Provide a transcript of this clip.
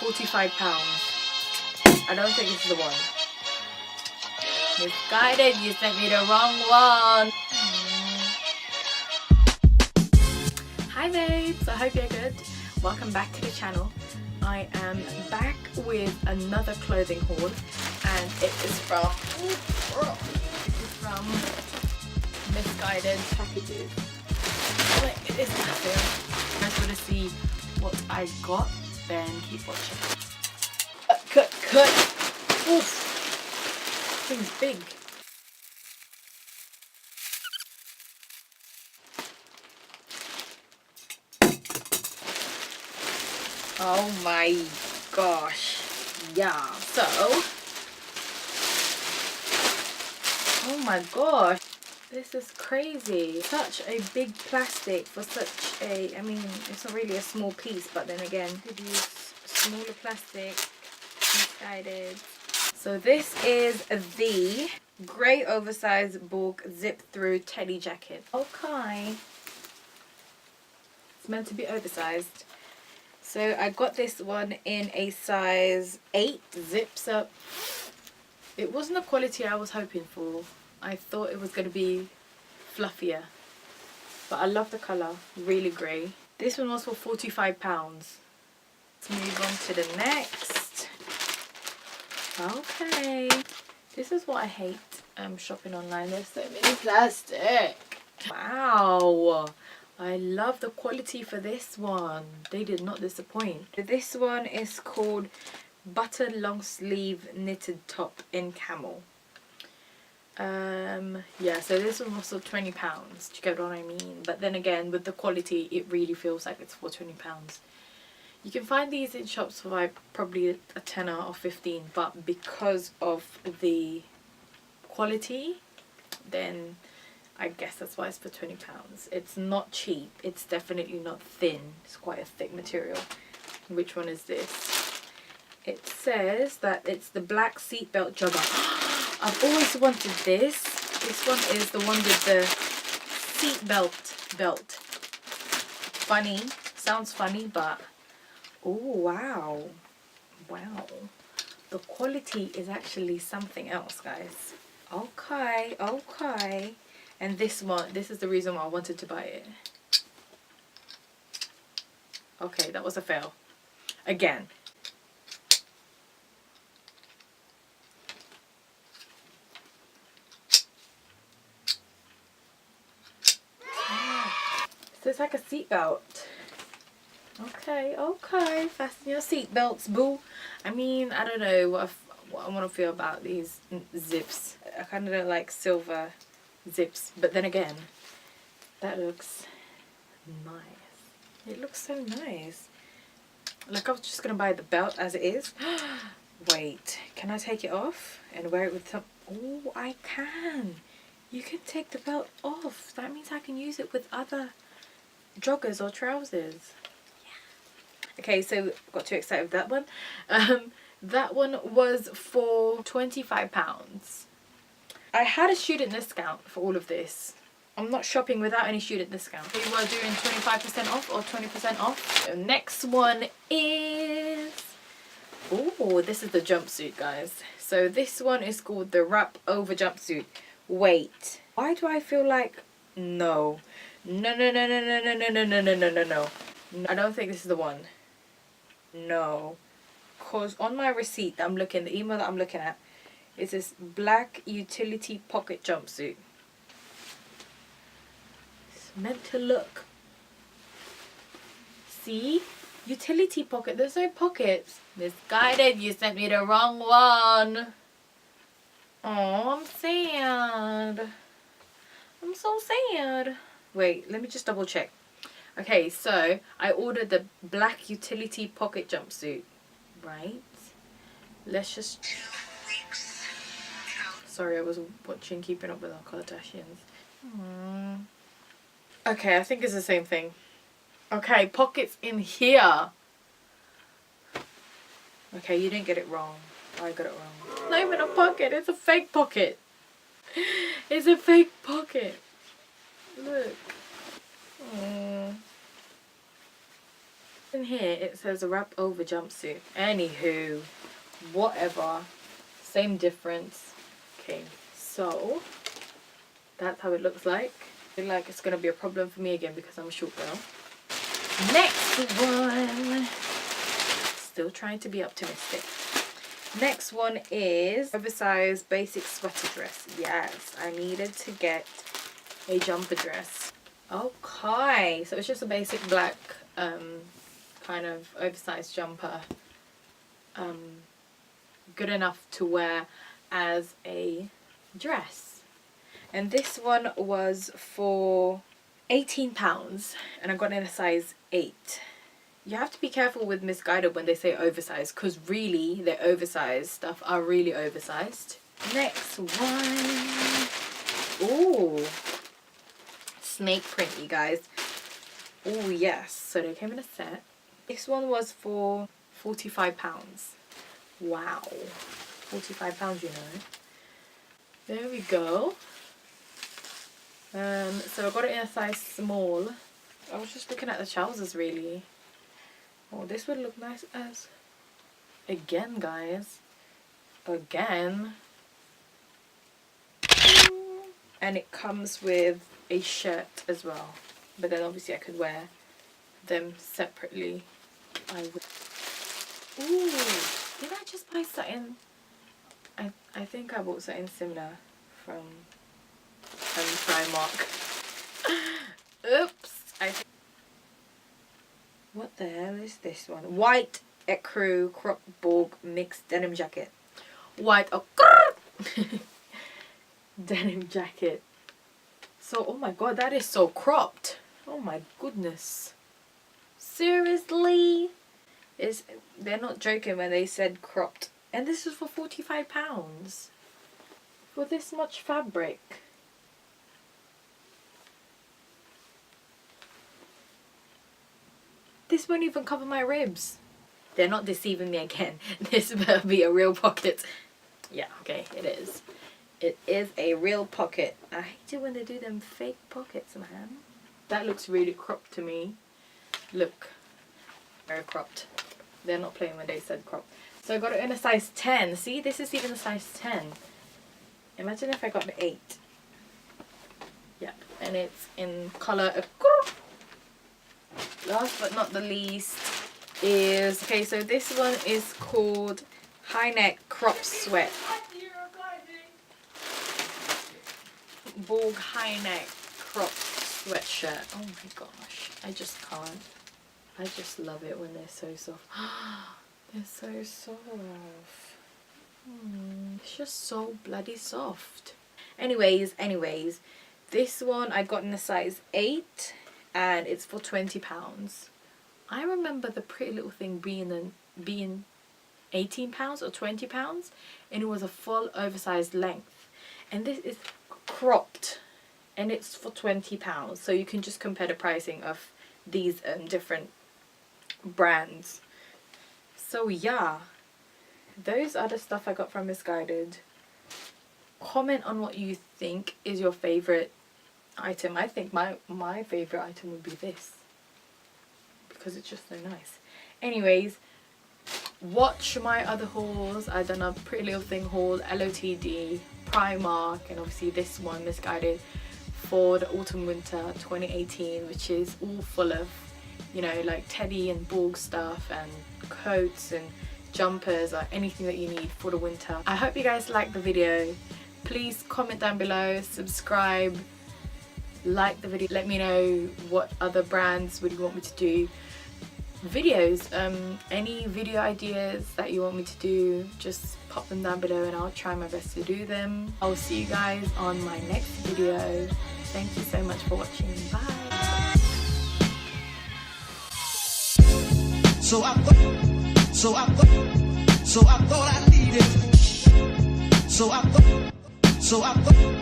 £45. I don't think this is the one. Misguided, you sent me the wrong one. Hi babes, I hope you're good. Welcome back to the channel. I am back with another clothing haul, and it is from Misguided Packages. It is massive. If you guys want to see what I got, then keep watching. Cut. Oof. Thing's big. Oh my gosh. Yeah. So. Oh my gosh. This is crazy. Such a big plastic for such a, I mean, it's not really a small piece, but then again, you could use smaller plastic. Misguided. So this is the grey oversized borg zip through teddy jacket. Okay. It's meant to be oversized. So I got this one in a size 8, zips up. It wasn't the quality I was hoping for. I thought it was going to be fluffier. But I love the colour, really grey. This one was for £45. Let's move on to the next. Okay. This is what I hate shopping online. There's so many plastic. Wow. I love the quality for this one. They did not disappoint. This one is called Butter Long Sleeve Knitted Top in Camel. Yeah, so this one was for £20. Do you get what I mean? But then again, with the quality, it really feels like it's for £20. You can find these in shops for like probably a tenner or 15, but because of the quality, then I guess that's why it's for £20. It's not cheap. It's definitely not thin. It's quite a thick material. Which one is this? It says that it's the black seatbelt jogger. I've always wanted this. This one is the one with the seatbelt belt. Funny. Sounds funny, but oh wow. Wow. The quality is actually something else, guys. Okay, okay. And this one, this is the reason why I wanted to buy it. Okay, that was a fail. Again. So it's like a seatbelt. Okay, okay. Fasten your seatbelts, boo. I mean, I don't know what I want to feel about these zips. I kind of don't like silver zips, but then again, that looks nice. It looks so nice. Like I was just gonna buy the belt as it is. Wait, can I take it off and wear it with some? Oh, I can. You can take the belt off. That means I can use it with other joggers or trousers. Yeah. Okay, so got too excited with that one. That one was for £25. I had a student discount for all of this. I'm not shopping without any student discount. We were doing 25% off or 20% off. The next one is... oh, this is the jumpsuit, guys. So this one is called the wrap over jumpsuit. Wait, why do I feel like... No. No. I don't think this is the one. No. Because on my receipt that I'm looking, the email that I'm looking at, is this black utility pocket jumpsuit. It's meant to look. See? Utility pocket. There's no pockets. Misguided. You sent me the wrong one. Oh, I'm sad. I'm so sad. Wait, let me just double check. Okay, so I ordered the black utility pocket jumpsuit. Right? Let's just... Sorry, I was watching Keeping Up with Our Kardashians. Okay, I think it's the same thing. Okay, pockets in here. Okay, you didn't get it wrong. I got it wrong. Not even a pocket. It's a fake pocket. It's a fake pocket. Look. In here it says a wrap over jumpsuit. Anywho, whatever, same difference. Okay, so that's how it looks like. I feel like it's gonna be a problem for me again because I'm a short girl. Next one, still trying to be optimistic. Next one is oversized basic sweater dress. Yes, I needed to get a jumper dress. Okay, so it's just a basic black kind of oversized jumper, good enough to wear as a dress. And this one was for £18 and I got it in a size 8. You have to be careful with MISSGUIDED when they say oversized, because really their oversized stuff are really oversized. Next one, ooh, snake print, you guys. Oh yes, so they came in a set. This one was for £45. Wow, £45, you know. There we go. So I got it in a size small. I was just looking at the trousers really. Oh, this would look nice as, again guys, again. And it comes with a shirt as well, but then obviously I could wear them separately. I would. Ooh, did I just buy something? I think I bought something similar from Primark. Oops. What the hell is this one? White ecru crop borg mixed denim jacket. White denim jacket. So, oh my god, that is so cropped. Oh my goodness. Seriously? They're not joking when they said cropped. And this is for £45 for this much fabric. This won't even cover my ribs. They're not deceiving me again. This better be a real pocket. Yeah, okay, it is. It is a real pocket. I hate it when they do them fake pockets, man. That looks really cropped to me. Look, very cropped. They're not playing when they said cropped. So I got it in a size 10. See, this is even a size 10. Imagine if I got the 8. Yeah, and it's in colour. Last but not the least is, okay, so this one is called high neck crop sweat. Borg high neck crop sweatshirt. Oh my gosh, I just can't. I just love it when they're so soft. They're so soft. It's just so bloody soft. Anyways, this one I got in a size 8 and it's for £20. I remember the Pretty Little Thing being £18 or £20, and it was a full oversized length. And this is cropped and it's for £20. So you can just compare the pricing of these different brands. So yeah, those are the stuff I got from MISSGUIDED. Comment on what you think is your favorite item. I think my favorite item would be this, because it's just so nice. Anyways, watch my other hauls. I've done a Pretty Little Thing haul, LOTD, Primark, and obviously this one, MISSGUIDED, for the autumn winter 2018, which is all full of, you know, like teddy and borg stuff and coats and jumpers or anything that you need for the winter. I hope you guys liked the video. Please comment down below, subscribe, like the video, let me know what other brands would you want me to do videos. Any video ideas that you want me to do, just pop them down below and I'll try my best to do them. I'll see you guys on my next video. Thank you so much for watching. Bye. So I thought I needed. So I thought.